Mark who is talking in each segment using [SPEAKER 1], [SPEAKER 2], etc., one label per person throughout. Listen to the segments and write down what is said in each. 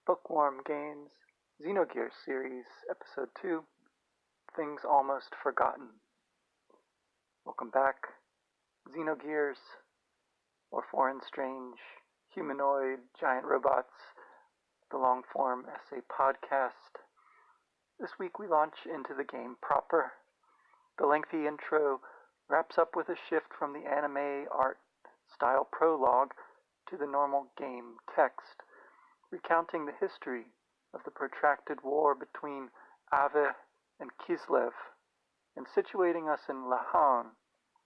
[SPEAKER 1] Bookwarm Games Xenogears series, episode 2, Things Almost Forgotten. Welcome back. Xenogears, or Foreign Strange, Humanoid, Giant Robots, the long-form essay podcast. This week we launch into the game proper. The lengthy intro wraps up with a shift from the anime art style prologue to the normal game text, recounting the history of the protracted war between Ave and Kislev, and situating us in Lahan,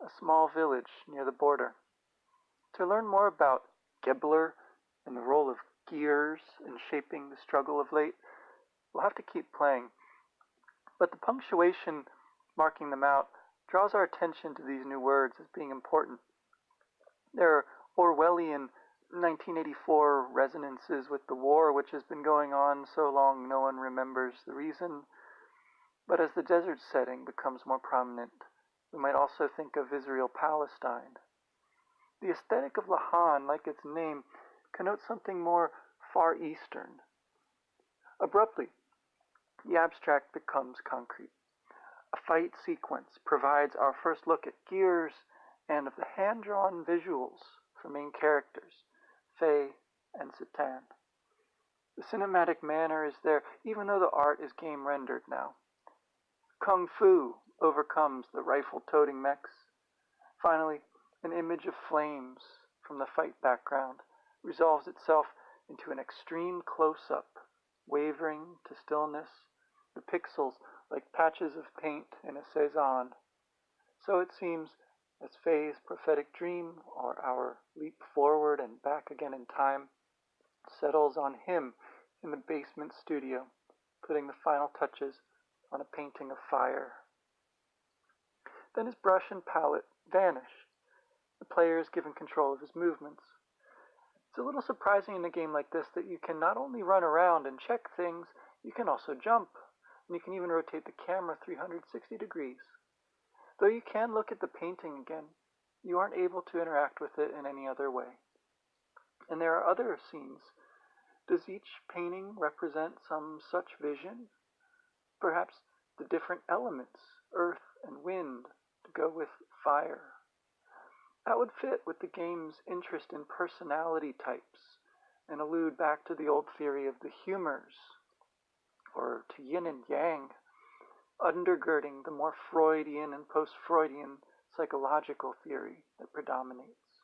[SPEAKER 1] a small village near the border. To learn more about Gebler and the role of gears in shaping the struggle of late, we'll have to keep playing. But the punctuation marking them out draws our attention to these new words as being important. There are Orwellian 1984 resonances with the war which has been going on so long no one remembers the reason. But as the desert setting becomes more prominent, we might also think of Israel-Palestine. The aesthetic of Lahan, like its name, connotes something more Far Eastern. Abruptly, the abstract becomes concrete. A fight sequence provides our first look at gears and of the hand-drawn visuals for main characters, Faye and Satan. The cinematic manner is there, even though the art is game-rendered now. Kung Fu overcomes the rifle-toting mechs. Finally, an image of flames from the fight background resolves itself into an extreme close-up, wavering to stillness, the pixels like patches of paint in a Cezanne. So it seems, as Faye's prophetic dream, or our leap forward and back again in time, settles on him in the basement studio, putting the final touches on a painting of fire. Then his brush and palette vanish. The player is given control of his movements. It's a little surprising in a game like this that you can not only run around and check things, you can also jump, and you can even rotate the camera 360 degrees. Though you can look at the painting again, you aren't able to interact with it in any other way. And there are other scenes. Does each painting represent some such vision? Perhaps the different elements, earth and wind, to go with fire. That would fit with the game's interest in personality types and allude back to the old theory of the humors, or to yin and yang, undergirding the more Freudian and post-Freudian psychological theory that predominates.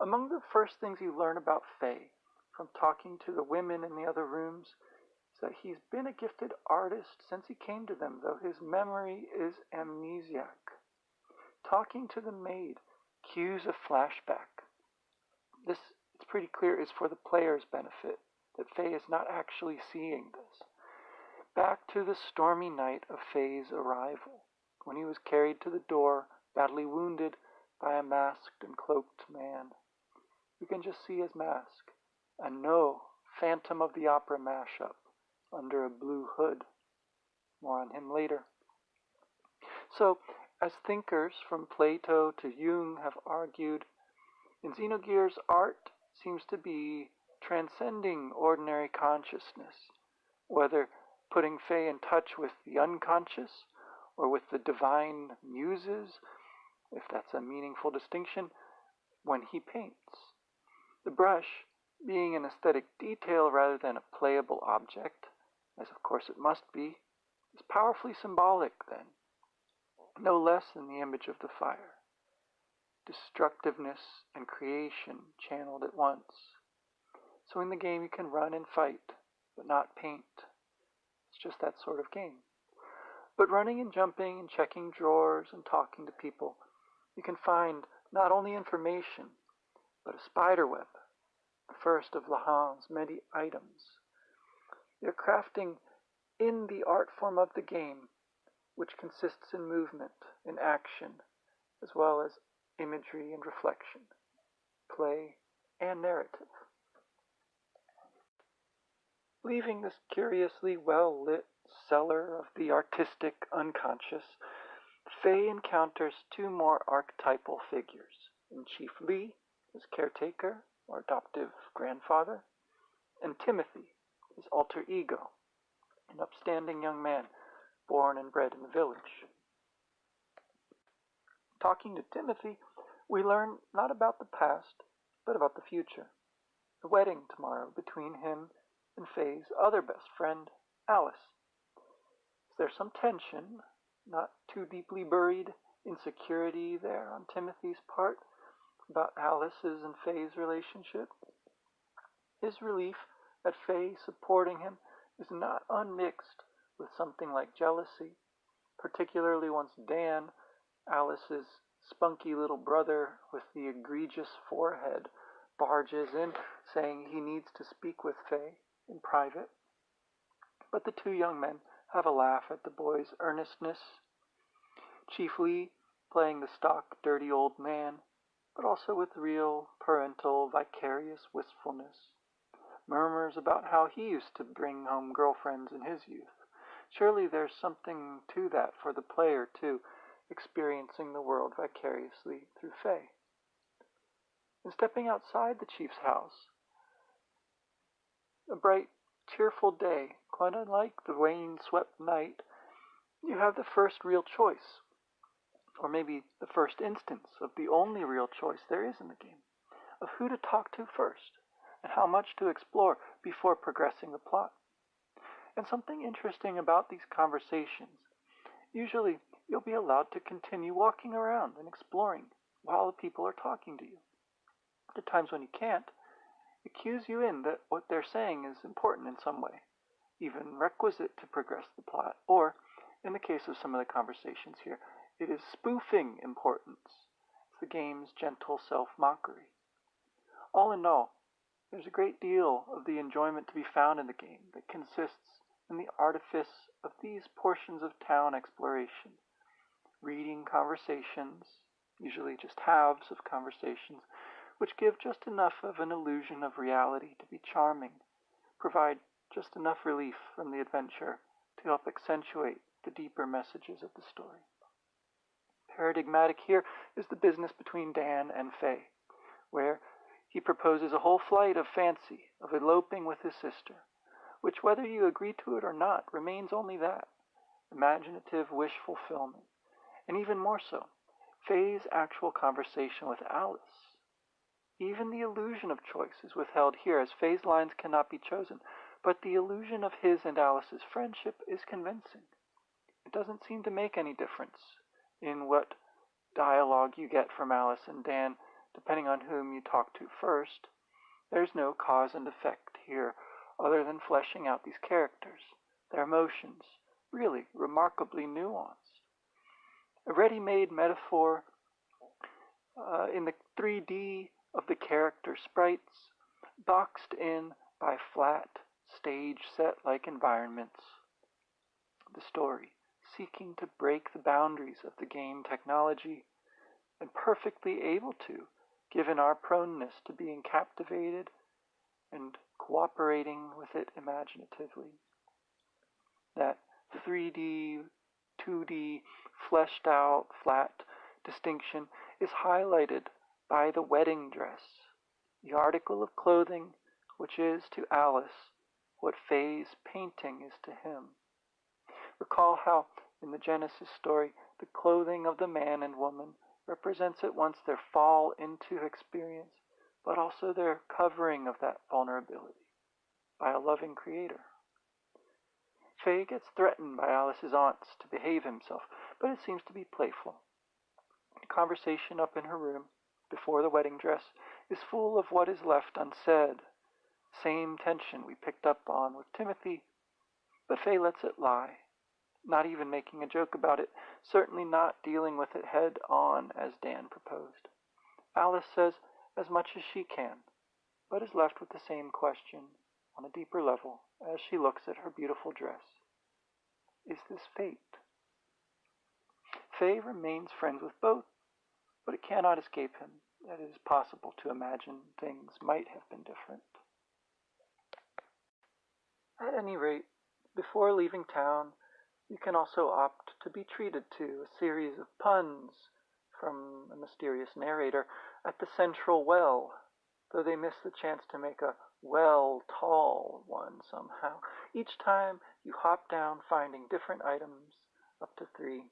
[SPEAKER 1] Among the first things you learn about Faye from talking to the women in the other rooms is that he's been a gifted artist since he came to them, though his memory is amnesiac. Talking to the maid cues a flashback. This, it's pretty clear, is for the player's benefit, that Faye is not actually seeing this. Back to the stormy night of Faye's arrival, when he was carried to the door, badly wounded by a masked and cloaked man. You can just see his mask, and no Phantom of the Opera mashup under a blue hood. More on him later. So, as thinkers from Plato to Jung have argued, in Xenogears, art seems to be transcending ordinary consciousness, whether putting Faye in touch with the unconscious or with the divine muses, if that's a meaningful distinction, when he paints. The brush, being an aesthetic detail rather than a playable object, as of course it must be, is powerfully symbolic then, no less than the image of the fire. Destructiveness and creation channeled at once. So in the game you can run and fight, but not paint. It's just that sort of game. But running and jumping and checking drawers and talking to people, you can find not only information, but a spider web, the first of Lahan's many items. They're crafting in the art form of the game, which consists in movement, in action, as well as imagery and reflection, play and narrative. Leaving this curiously well-lit cellar of the artistic unconscious, Faye encounters two more archetypal figures, in Chief Lee, his caretaker or adoptive grandfather, and Timothy, his alter ego, an upstanding young man born and bred in the village. Talking to Timothy, we learn not about the past, but about the future. The wedding tomorrow between him and Faye's other best friend, Alice. Is there some tension, not too deeply buried insecurity there on Timothy's part about Alice's and Faye's relationship? His relief at Faye supporting him is not unmixed with something like jealousy, particularly once Dan, Alice's spunky little brother with the egregious forehead, barges in saying he needs to speak with Faye in private. But the two young men have a laugh at the boy's earnestness, chiefly playing the stock dirty old man, but also with real parental vicarious wistfulness. Murmurs about how he used to bring home girlfriends in his youth. Surely there's something to that for the player, too, experiencing the world vicariously through Faye. And stepping outside the chief's house, a bright, cheerful day, quite unlike the rain-swept night, you have the first real choice, or maybe the first instance of the only real choice there is in the game, of who to talk to first, and how much to explore before progressing the plot. And something interesting about these conversations, usually you'll be allowed to continue walking around and exploring while the people are talking to you. At times when you can't, it cues you in that what they're saying is important in some way, even requisite to progress the plot, or, in the case of some of the conversations here, it is spoofing importance. It's the game's gentle self-mockery. All in all, there's a great deal of the enjoyment to be found in the game that consists in the artifice of these portions of town exploration. Reading conversations, usually just halves of conversations, which give just enough of an illusion of reality to be charming, provide just enough relief from the adventure to help accentuate the deeper messages of the story. Paradigmatic here is the business between Dan and Faye, where he proposes a whole flight of fancy, of eloping with his sister, which, whether you agree to it or not, remains only that, imaginative wish fulfillment, and even more so, Faye's actual conversation with Alice. Even the illusion of choice is withheld here, as Faye's lines cannot be chosen, but the illusion of his and Alice's friendship is convincing. It doesn't seem to make any difference in what dialogue you get from Alice and Dan, depending on whom you talk to first. There's no cause and effect here, other than fleshing out these characters, their emotions, really remarkably nuanced. A ready-made metaphor in the 3D of the character sprites, boxed in by flat, stage-set-like environments. The story, seeking to break the boundaries of the game technology, and perfectly able to, given our proneness to being captivated and cooperating with it imaginatively. That 3D, 2D, fleshed out, flat distinction is highlighted by the wedding dress, the article of clothing which is to Alice what Faye's painting is to him. Recall how, in the Genesis story, the clothing of the man and woman represents at once their fall into experience, but also their covering of that vulnerability by a loving creator. Faye gets threatened by Alice's aunts to behave himself, but it seems to be playful. The conversation up in her room, before the wedding dress, is full of what is left unsaid. Same tension we picked up on with Timothy, but Faye lets it lie, not even making a joke about it, certainly not dealing with it head on as Dan proposed. Alice says as much as she can, but is left with the same question on a deeper level as she looks at her beautiful dress. Is this fate? Faye remains friends with both, but it cannot escape him that it is possible to imagine things might have been different. At any rate, before leaving town, you can also opt to be treated to a series of puns from a mysterious narrator at the central well, though they miss the chance to make a well, tall one somehow. Each time you hop down, finding different items, up to 3.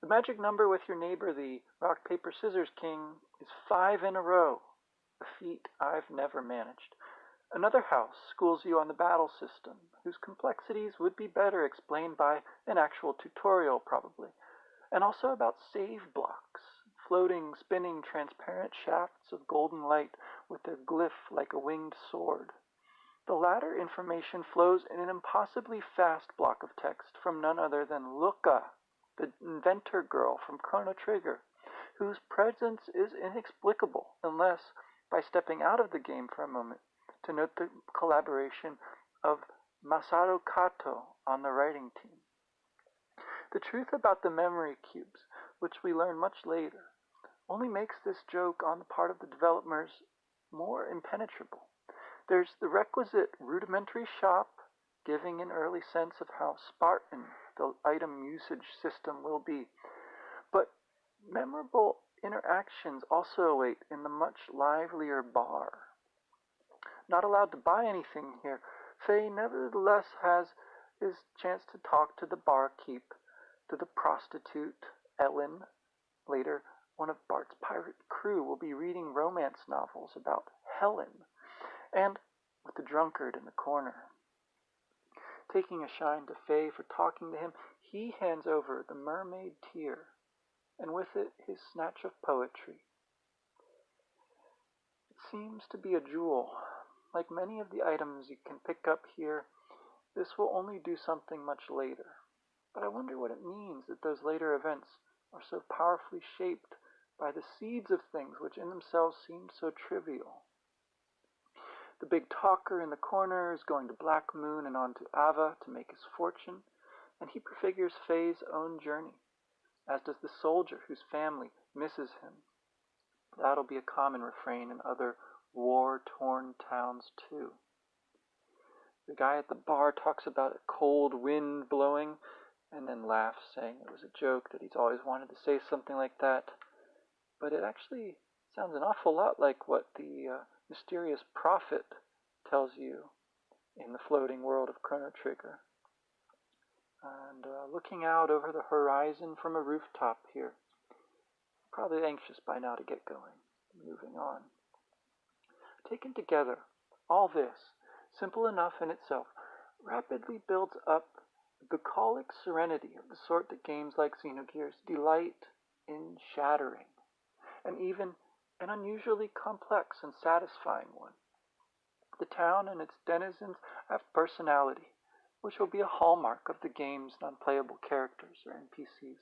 [SPEAKER 1] The magic number with your neighbor, the rock, paper, scissors king, is 5 in a row, a feat I've never managed. Another house schools you on the battle system, whose complexities would be better explained by an actual tutorial, probably, and also about save blocks, floating, spinning, transparent shafts of golden light with their glyph like a winged sword. The latter information flows in an impossibly fast block of text from none other than Luca, the inventor girl from Chrono Trigger, whose presence is inexplicable unless, by stepping out of the game for a moment, to note the collaboration of Masaru Kato on the writing team. The truth about the memory cubes, which we learn much later, only makes this joke on the part of the developers more impenetrable. There's the requisite rudimentary shop, giving an early sense of how Spartan the item usage system will be. But memorable interactions also await in the much livelier bar. Not allowed to buy anything here, Faye nevertheless has his chance to talk to the barkeep, to the prostitute, Ellen. Later, one of Bart's pirate crew will be reading romance novels about Helen, and with the drunkard in the corner. Taking a shine to Faye for talking to him, he hands over the mermaid tear, and with it his snatch of poetry. It seems to be a jewel. Like many of the items you can pick up here, this will only do something much later. But I wonder what it means that those later events are so powerfully shaped by the seeds of things which in themselves seem so trivial. The big talker in the corner is going to Black Moon and on to Ava to make his fortune, and he prefigures Faye's own journey, as does the soldier whose family misses him. That'll be a common refrain in other war-torn towns, too. The guy at the bar talks about a cold wind blowing, and then laughs, saying it was a joke, that he's always wanted to say something like that. But it actually sounds an awful lot like what the mysterious prophet tells you in the floating world of Chrono Trigger. And looking out over the horizon from a rooftop here, probably anxious by now to get going. Moving on. Taken together, all this, simple enough in itself, rapidly builds up the bucolic serenity of the sort that games like Xenogears delight in shattering, and even an unusually complex and satisfying one. The town and its denizens have personality, which will be a hallmark of the game's non-playable characters or NPCs.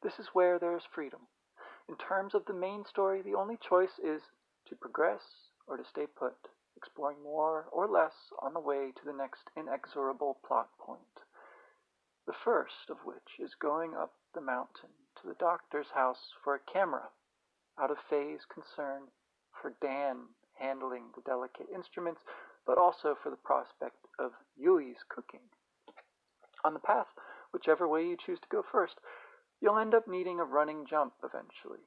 [SPEAKER 1] This is where there is freedom. In terms of the main story, the only choice is to progress or to stay put, exploring more or less on the way to the next inexorable plot point. The first of which is going up the mountain to the doctor's house for a camera, out of Faye's concern for Dan handling the delicate instruments, but also for the prospect of Yui's cooking. On the path, whichever way you choose to go first, you'll end up needing a running jump eventually.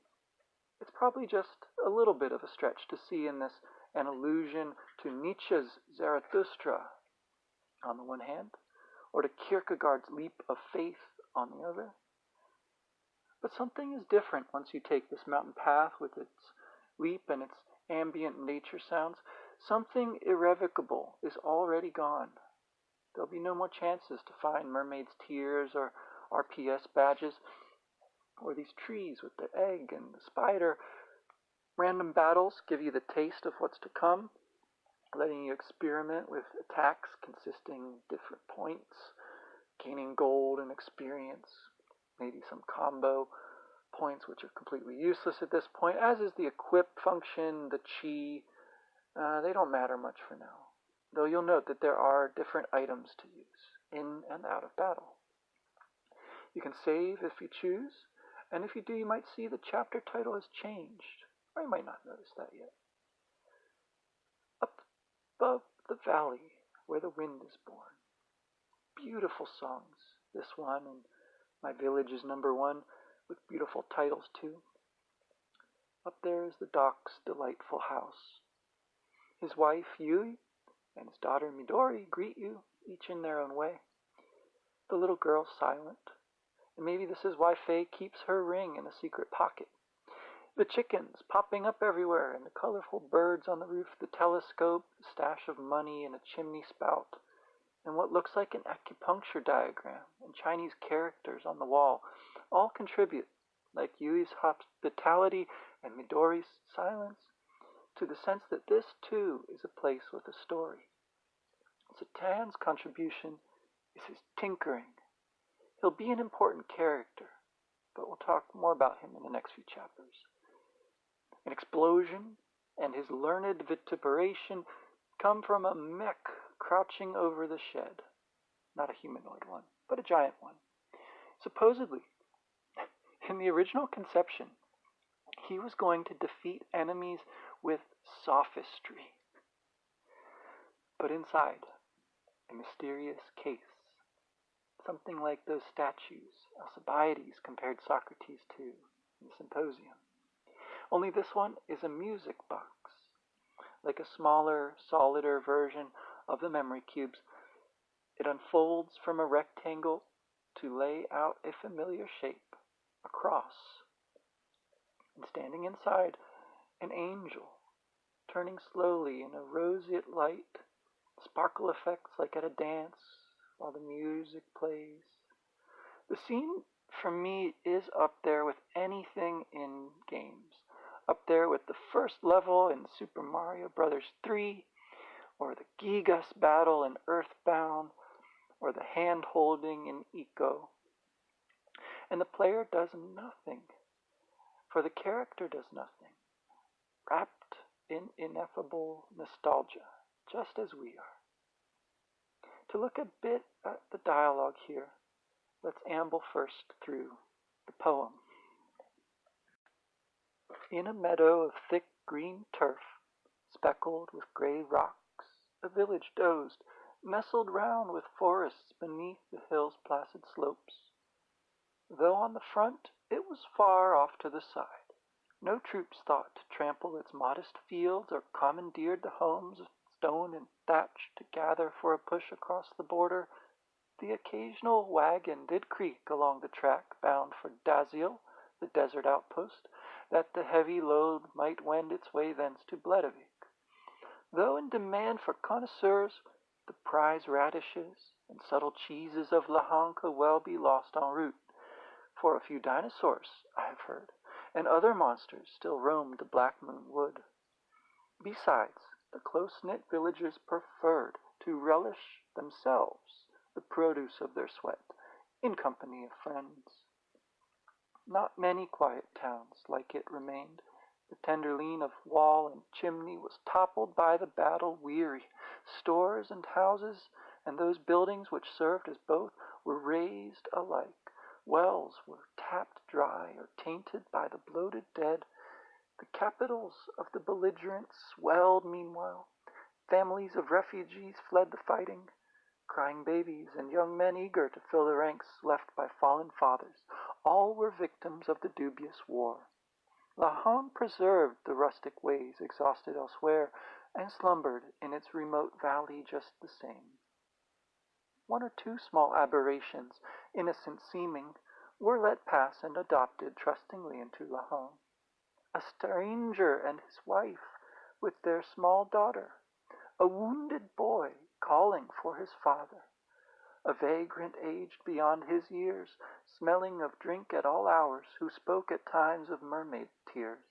[SPEAKER 1] It's probably just a little bit of a stretch to see in this an allusion to Nietzsche's Zarathustra on the one hand, or to Kierkegaard's leap of faith on the other. But something is different once you take this mountain path with its leap and its ambient nature sounds. Something irrevocable is already gone. There'll be no more chances to find mermaid's tears or RPS badges, or these trees with the egg and the spider. Random battles give you the taste of what's to come, letting you experiment with attacks consisting of different points, gaining gold and experience, maybe some combo points which are completely useless at this point, as is the equip function, the chi. They don't matter much for now, though you'll note that there are different items to use in and out of battle. You can save if you choose, and if you do, you might see the chapter title has changed, or you might not notice that yet. Up above the valley where the wind is born. Beautiful songs, this one, and My Village is number 1, with beautiful titles too. Up there is the dock's delightful house. His wife, Yui, and his daughter, Midori, greet you, each in their own way. The little girl's silent, and maybe this is why Faye keeps her ring in a secret pocket. The chickens popping up everywhere, and the colorful birds on the roof, the telescope, the stash of money in a chimney spout, and what looks like an acupuncture diagram, and Chinese characters on the wall, all contribute, like Yui's hospitality and Midori's silence, to the sense that this too is a place with a story. Satan's contribution is his tinkering. He'll be an important character, but we'll talk more about him in the next few chapters. An explosion and his learned vituperation come from a mech crouching over the shed. Not a humanoid one, but a giant one. Supposedly, in the original conception, he was going to defeat enemies with sophistry. But inside, a mysterious case. Something like those statues Alcibiades compared Socrates to in the Symposium. Only this one is a music box, like a smaller, solider version of the memory cubes. It unfolds from a rectangle to lay out a familiar shape, a cross. And standing inside, an angel, turning slowly in a roseate light, sparkle effects like at a dance while the music plays. The scene, for me, is up there with anything in games. Up there with the first level in Super Mario Bros. 3, or the Gigas battle in Earthbound, or the hand-holding in Eco. And the player does nothing, for the character does nothing, wrapped in ineffable nostalgia, just as we are. To look a bit at the dialogue here, let's amble first through the poem. In a meadow of thick green turf, speckled with gray rocks, a village dozed, nestled round with forests beneath the hill's placid slopes. Though on the front it was far off to the side, no troops thought to trample its modest fields or commandeered the homes of stone and thatch to gather for a push across the border. The occasional wagon did creak along the track bound for Daziel, the desert outpost, that the heavy load might wend its way thence to Bledavik. Though in demand for connoisseurs, the prize radishes and subtle cheeses of Lahan could well be lost en route, for a few dinosaurs, I have heard, and other monsters still roamed the Black Moon Wood. Besides, the close-knit villagers preferred to relish themselves the produce of their sweat, in company of friends. Not many quiet towns like it remained. The tender lean of wall and chimney was toppled by the battle-weary. Stores and houses, and those buildings which served as both, were razed alike. Wells were tapped dry or tainted by the bloated dead. The capitals of the belligerents swelled meanwhile. Families of refugees fled the fighting. Crying babies and young men eager to fill the ranks left by fallen fathers, all were victims of the dubious war. Lahan preserved the rustic ways exhausted elsewhere, and slumbered in its remote valley just the same. One or two small aberrations, innocent seeming, were let pass and adopted trustingly into Lahan. A stranger and his wife, with their small daughter, a wounded boy calling for his father, a vagrant aged beyond his years, smelling of drink at all hours, who spoke at times of mermaid tears.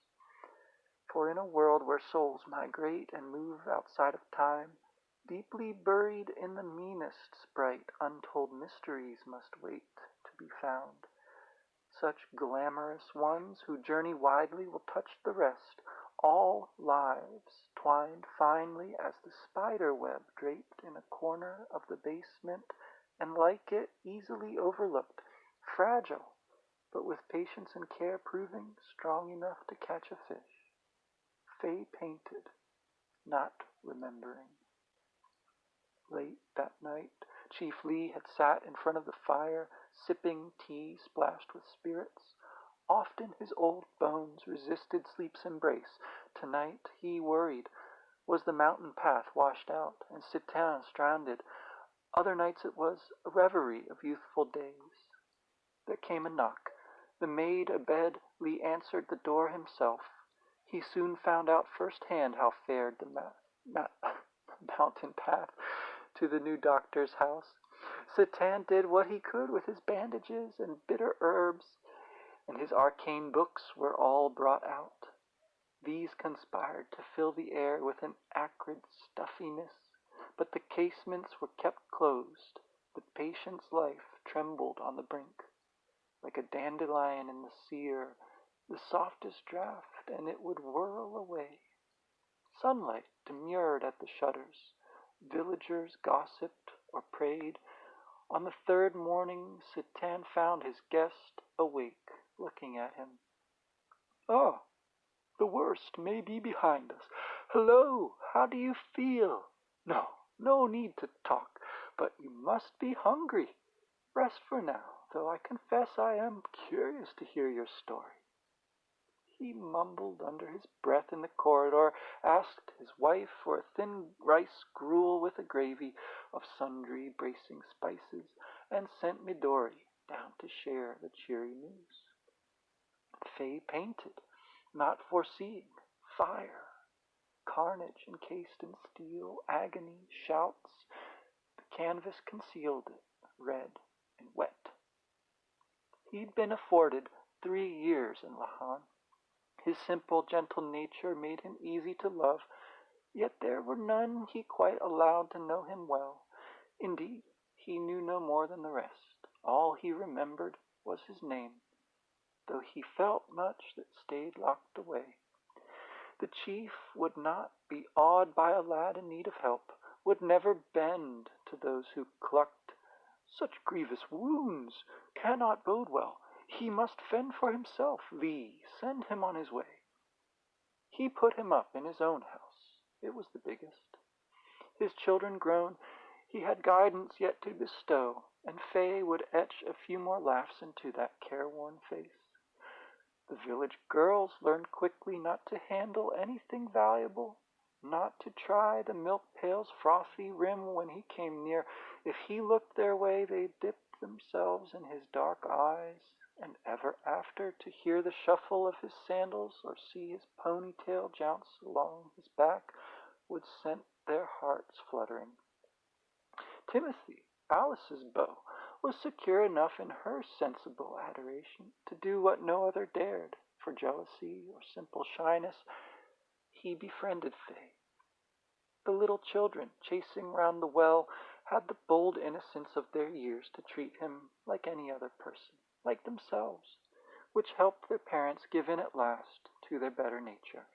[SPEAKER 1] For in a world where souls migrate and move outside of time, deeply buried in the meanest sprite, untold mysteries must wait to be found. Such glamorous ones who journey widely will touch the rest, all lives twined finely as the spider web draped in a corner of the basement, and like it easily overlooked, fragile, but with patience and care proving strong enough to catch a fish. Faye painted, not remembering. Late that night, Chief Lee had sat in front of the fire, sipping tea splashed with spirits. Often his old bones resisted sleep's embrace. Tonight he worried, was the mountain path washed out, and Citin stranded. Other nights it was a reverie of youthful days. There came a knock. The maid abedly answered the door himself. He soon found out firsthand how fared the mountain path to the new doctor's house. Citin did what he could with his bandages and bitter herbs, and his arcane books were all brought out. These conspired to fill the air with an acrid stuffiness, but the casements were kept closed. The patient's life trembled on the brink, like a dandelion in the sear, the softest draught, and it would whirl away. Sunlight demurred at the shutters. Villagers gossiped or prayed. On the third morning, Citin found his guest awake, looking at him. "Ah, the worst may be behind us. Hello, how do you feel? No need to talk, but you must be hungry. Rest for now, though I confess I am curious to hear your story." He mumbled under his breath in the corridor, asked his wife for a thin rice gruel with a gravy of sundry bracing spices, and sent Midori down to share the cheery news. Faye painted, not foreseeing fire, carnage encased in steel, agony, shouts. The canvas concealed it, red and wet. He'd been afforded 3 years in Lahan. His simple, gentle nature made him easy to love, yet there were none he quite allowed to know him well. Indeed, he knew no more than the rest. All he remembered was his name, though he felt much that stayed locked away. The chief would not be awed by a lad in need of help, would never bend to those who clucked. "Such grievous wounds cannot bode well. He must fend for himself. Lee, send him on his way." He put him up in his own house. It was the biggest. His children grown, he had guidance yet to bestow, and Faye would etch a few more laughs into that careworn face. The village girls learned quickly not to handle anything valuable, not to try the milk pail's frothy rim when he came near. If he looked their way, they dipped themselves in his dark eyes, and ever after to hear the shuffle of his sandals or see his ponytail jounce along his back would send their hearts fluttering. Timothy, Alice's beau, was secure enough in her sensible adoration to do what no other dared. For jealousy or simple shyness, he befriended Faye. The little children chasing round the well had the bold innocence of their years to treat him like any other person, like themselves, which helped their parents give in at last to their better nature.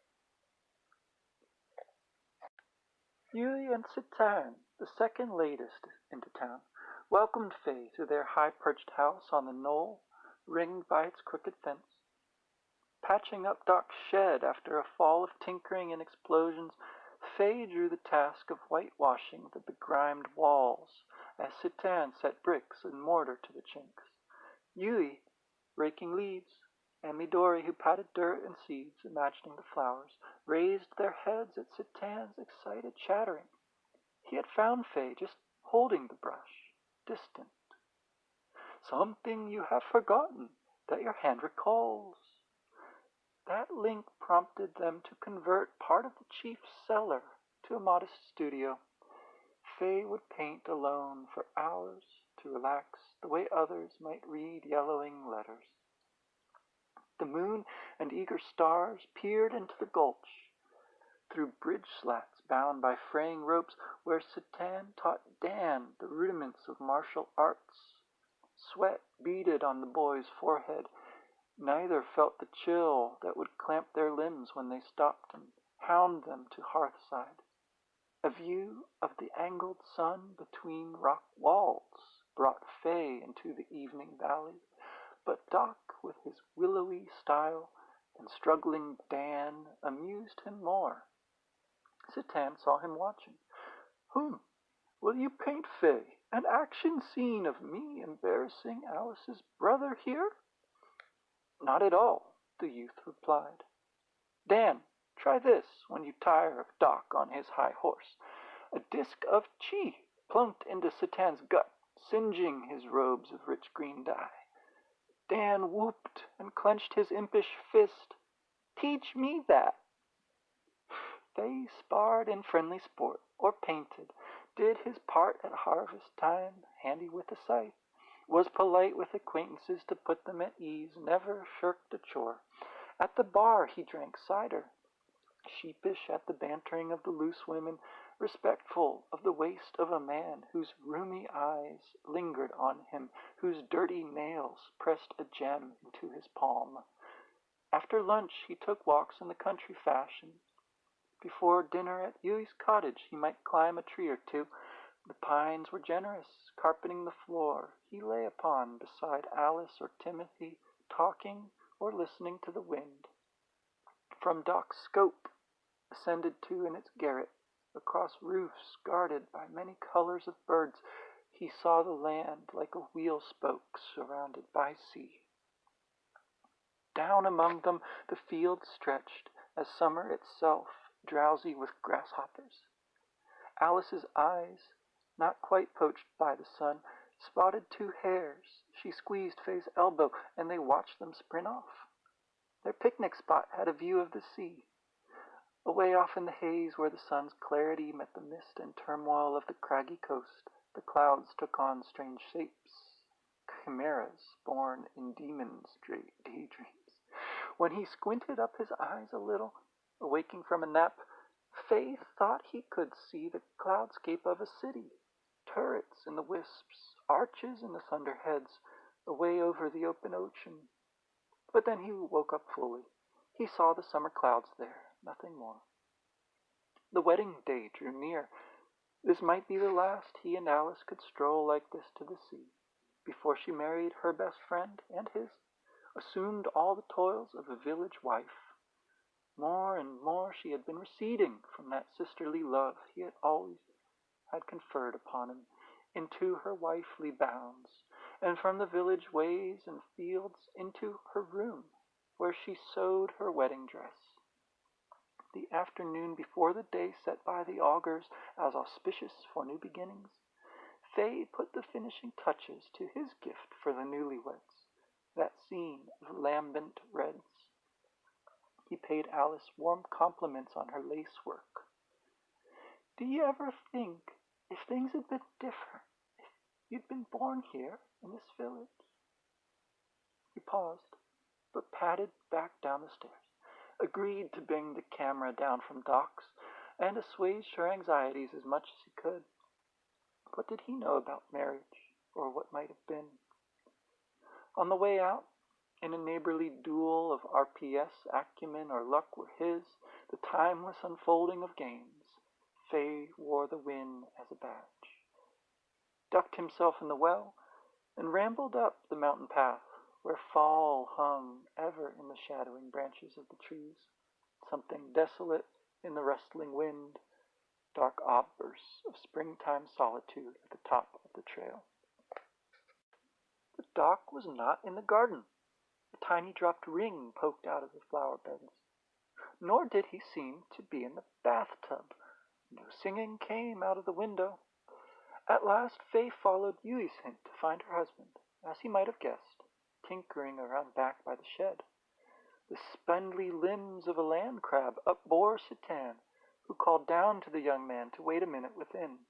[SPEAKER 1] Yuli and Citin, the second latest into town, welcomed Faye to their high-perched house on the knoll, ringed by its crooked fence. Patching up Doc's shed after a fall of tinkering and explosions, Faye drew the task of whitewashing the begrimed walls, as Citin set bricks and mortar to the chinks. Yui, raking leaves, and Midori, who patted dirt and seeds, imagining the flowers, raised their heads at Citin's excited chattering. He had found Faye just holding the brush, distant. "Something you have forgotten that your hand recalls." That link prompted them to convert part of the chief's cellar to a modest studio. Faye would paint alone for hours to relax, the way others might read yellowing letters. The moon and eager stars peered into the gulch through bridge slats bound by fraying ropes, where Citin taught Dan the rudiments of martial arts. Sweat beaded on the boy's forehead. Neither felt the chill that would clamp their limbs when they stopped and hound them to hearthside. A view of the angled sun between rock walls brought Faye into the evening valley, but Doc, with his willowy style, and struggling Dan amused him more. Citin saw him watching. Will you paint, Faye, an action scene of me embarrassing Alice's brother here?" "Not at all," the youth replied. "Dan, Try this when you tire of Doc on his high horse. A disk of chi plunked into Satan's gut, singeing his robes of rich green dye. Dan whooped and clenched his impish fist. Teach me that! They sparred in friendly sport, or painted, did his part at harvest time, handy with a scythe, was polite with acquaintances to put them at ease, never shirked a chore. At the bar he drank cider, sheepish at the bantering of the loose women, respectful of the waist of a man whose rheumy eyes lingered on him, whose dirty nails pressed a gem into his palm. After lunch he took walks in the country fashion. Before dinner at Yui's cottage he might climb a tree or two. The pines were generous, carpeting the floor he lay upon beside Alice or Timothy, talking or listening to the wind. From Doc's scope, ascended to in its garret, across roofs guarded by many colors of birds, he saw the land like a wheel spoke surrounded by sea. Down among them the fields stretched, as summer itself, drowsy with grasshoppers. Alice's eyes, not quite poached by the sun, spotted two hares. She squeezed Faye's elbow, and they watched them sprint off. Their picnic spot had a view of the sea. Away off in the haze where the sun's clarity met the mist and turmoil of the craggy coast, the clouds took on strange shapes, chimeras born in demons' daydreams. When he squinted up his eyes a little, awaking from a nap, Faye thought he could see the cloudscape of a city, turrets in the wisps, arches in the thunderheads, away over the open ocean. But then he woke up fully. He saw the summer clouds there, nothing more. The wedding day drew near. This might be the last he and Alice could stroll like this to the sea, before she married her best friend and his, assumed all the toils of a village wife. More and more she had been receding from that sisterly love he had always had conferred upon him, into her wifely bounds, and from the village ways and fields into her room, where she sewed her wedding dress. The afternoon before the day set by the augurs as auspicious for new beginnings, Faye put the finishing touches to his gift for the newlyweds, that scene of lambent reds. He paid Alice warm compliments on her lacework. "Do you ever think, if things had been different, if you'd been born here in this village?" He paused, but padded back down the stairs, agreed to bring the camera down from Doc's, and assuaged her anxieties as much as he could. What did he know about marriage, or what might have been? On the way out, in a neighborly duel of RPS, acumen, or luck were his, the timeless unfolding of games. Faye wore the win as a badge, ducked himself in the well, and rambled up the mountain path, where fall hung ever in the shadowing branches of the trees, something desolate in the rustling wind, dark outbursts of springtime solitude at the top of the trail. But Doc was not in the garden. A tiny dropped ring poked out of the flower beds. Nor did he seem to be in the bathtub. No singing came out of the window. At last Faye followed Yui's hint to find her husband, as he might have guessed, tinkering around back by the shed. The spindly limbs of a land crab upbore Satan, who called down to the young man to wait a minute within.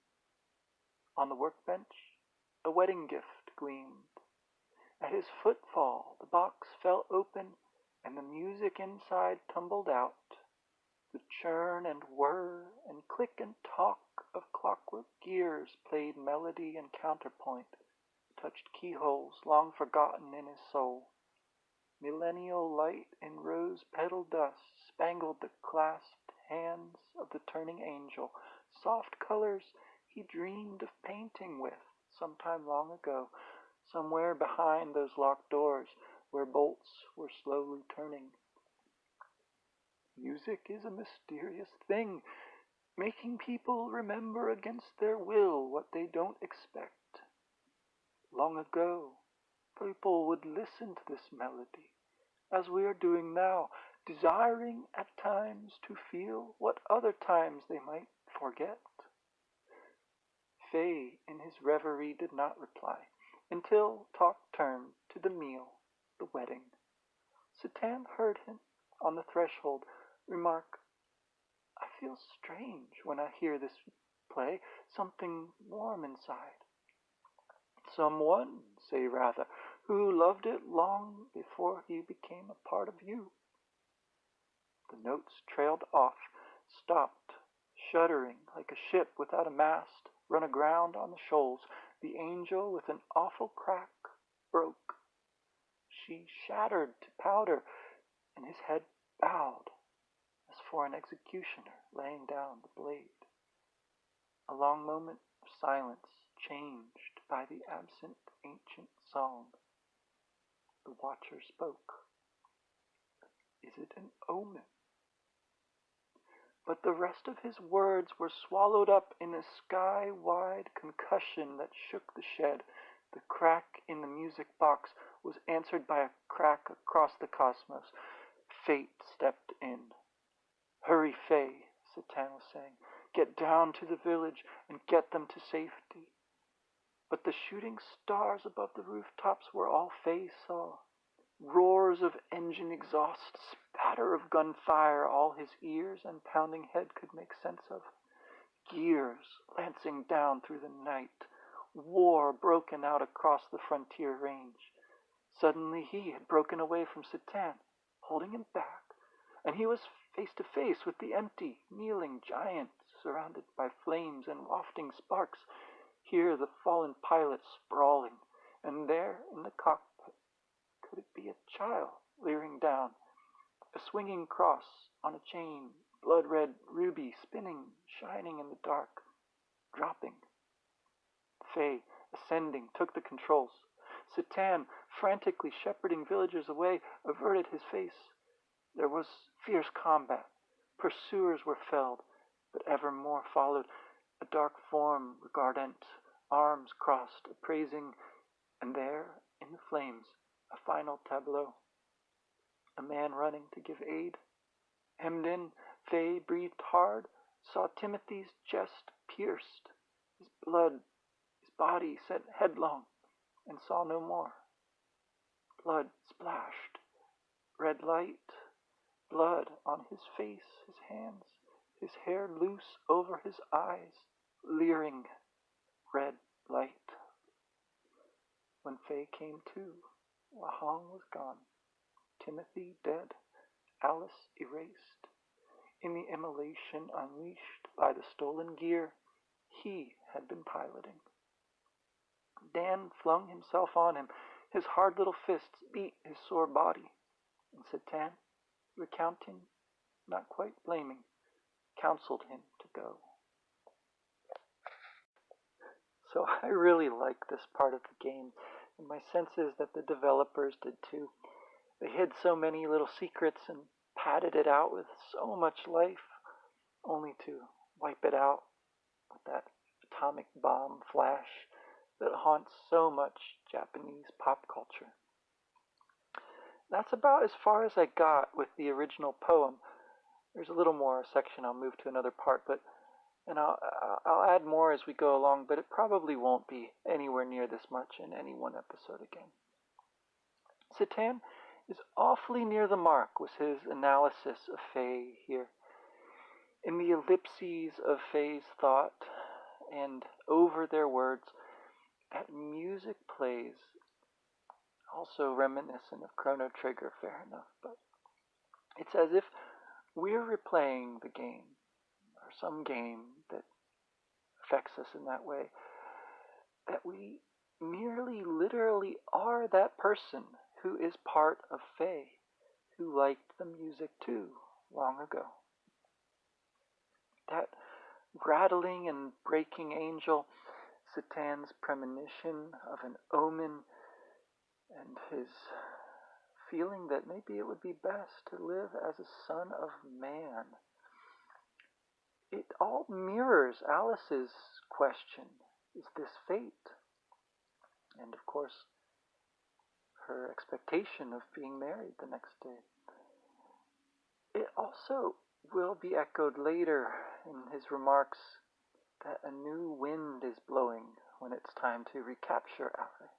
[SPEAKER 1] On the workbench, a wedding gift gleamed. At his footfall, the box fell open, and the music inside tumbled out. The churn and whir and click and talk of clockwork gears played melody and counterpoint, touched keyholes long forgotten in his soul. Millennial light in rose-petal dust spangled the clasped hands of the turning angel, soft colors he dreamed of painting with sometime long ago, somewhere behind those locked doors where bolts were slowly turning. Music is a mysterious thing, making people remember against their will what they don't expect. Long ago, people would listen to this melody, as we are doing now, desiring at times to feel what other times they might forget. Fay, in his reverie, did not reply, until talk turned to the meal, the wedding. Satan heard him, on the threshold, remark, "I feel strange when I hear this play, something warm inside." "Someone, say rather, who loved it long before he became a part of you." The notes trailed off, stopped, shuddering like a ship without a mast, run aground on the shoals. The angel, with an awful crack, broke. She shattered to powder, and his head bowed, as for an executioner laying down the blade. A long moment of silence, changed by the absent ancient song. The watcher spoke. "Is it an omen?" But the rest of his words were swallowed up in a sky-wide concussion that shook the shed. The crack in the music box was answered by a crack across the cosmos. Fate stepped in. "Hurry, Fay," Satan was saying. "Get down to the village and get them to safety." But the shooting stars above the rooftops were all Fay saw. Roars of engine exhaust, spatter of gunfire, all his ears and pounding head could make sense of. Gears lancing down through the night. War broken out across the frontier range. Suddenly he had broken away from Satan, holding him back, and he was face to face with the empty, kneeling giant, surrounded by flames and wafting sparks. Here the fallen pilot sprawling, and there in the cockpit, could it be a child leering down? A swinging cross on a chain, blood-red ruby spinning, shining in the dark, dropping. Fay, ascending, took the controls. Satan, frantically shepherding villagers away, averted his face. There was fierce combat. Pursuers were felled, but ever more followed. A dark form, regardant, arms crossed, appraising, and there, in the flames, a final tableau. A man running to give aid. Hemmed in, Fay breathed hard, saw Timothy's chest pierced, his blood, his body sent headlong, and saw no more. Blood splashed, red light, blood on his face, his hands, his hair loose over his eyes, leering, red light. When Fay came to, Wahong was gone, Timothy dead, Alice erased. In the immolation unleashed by the stolen gear he had been piloting. Dan flung himself on him. His hard little fists beat his sore body. And Satan, recounting, not quite blaming, counseled him to go. So I really like this part of the game, and my sense is that the developers did too. They hid so many little secrets and padded it out with so much life, only to wipe it out with that atomic bomb flash that haunts so much Japanese pop culture. That's about as far as I got with the original poem. There's a little more section. I'll move to another part, and I'll add more as we go along, but it probably won't be anywhere near this much in any one episode again. Satan is awfully near the mark with his analysis of Fay here. In the ellipses of Fay's thought and over their words, that music plays, also reminiscent of Chrono Trigger, fair enough, but it's as if we're replaying the game, or some game that affects us in that way, that we merely literally are that person who is part of Fay, who liked the music too, long ago. That rattling and breaking angel, Satan's premonition of an omen, and his feeling that maybe it would be best to live as a son of man. It all mirrors Alice's question, is this fate? And of course, her expectation of being married the next day. It also will be echoed later in his remarks that a new wind is blowing when it's time to recapture Ally.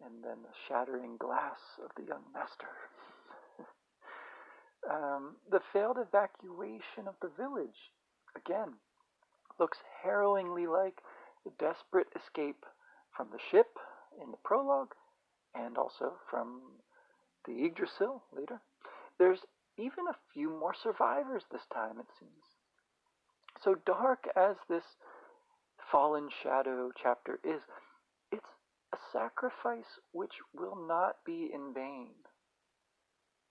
[SPEAKER 1] And then the shattering glass of the young master. The failed evacuation of the village, again, looks harrowingly like the desperate escape from the ship in the prologue, and also from the Yggdrasil later. There's even a few more survivors this time, it seems. So dark as this Fallen Shadow chapter is, it's a sacrifice which will not be in vain.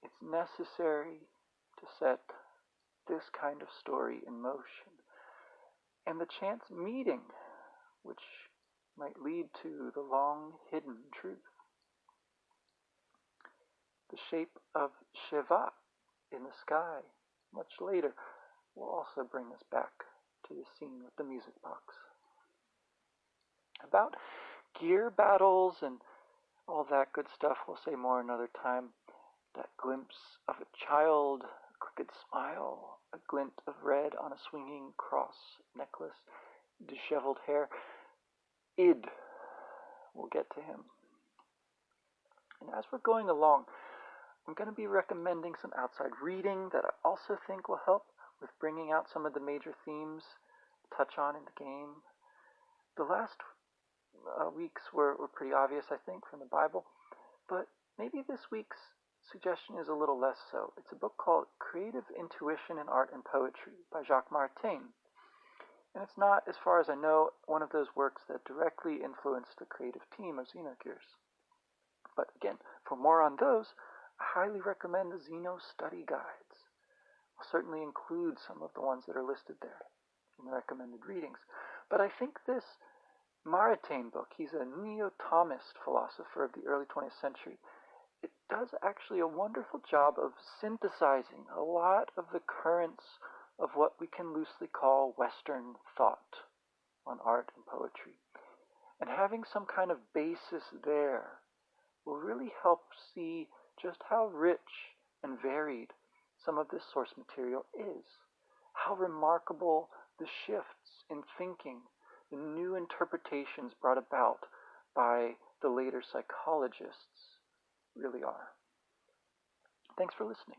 [SPEAKER 1] It's necessary to set this kind of story in motion. And the chance meeting, which might lead to the long hidden truth. The shape of Shiva in the sky, much later, will also bring us back to the scene with the music box. About gear battles and all that good stuff, we'll say more another time. That glimpse of a child, a crooked smile, a glint of red on a swinging cross necklace, disheveled hair. Id will get to him. And as we're going along, I'm going to be recommending some outside reading that I also think will help with bringing out some of the major themes touch on in the game. The last weeks were pretty obvious, I think, from the Bible, but maybe this week's suggestion is a little less so. It's a book called Creative Intuition in Art and Poetry by Jacques Maritain. And it's not, as far as I know, one of those works that directly influenced the creative team of Xenogears. But again, for more on those, I highly recommend the Xeno study guides. I'll certainly include some of the ones that are listed there in the recommended readings. But I think this Maritain book, he's a neo-Thomist philosopher of the early 20th century, it does actually a wonderful job of synthesizing a lot of the currents of what we can loosely call Western thought on art and poetry. And having some kind of basis there will really help see just how rich and varied some of this source material is. How remarkable the shifts in thinking, the new interpretations brought about by the later psychologists really are. Thanks for listening.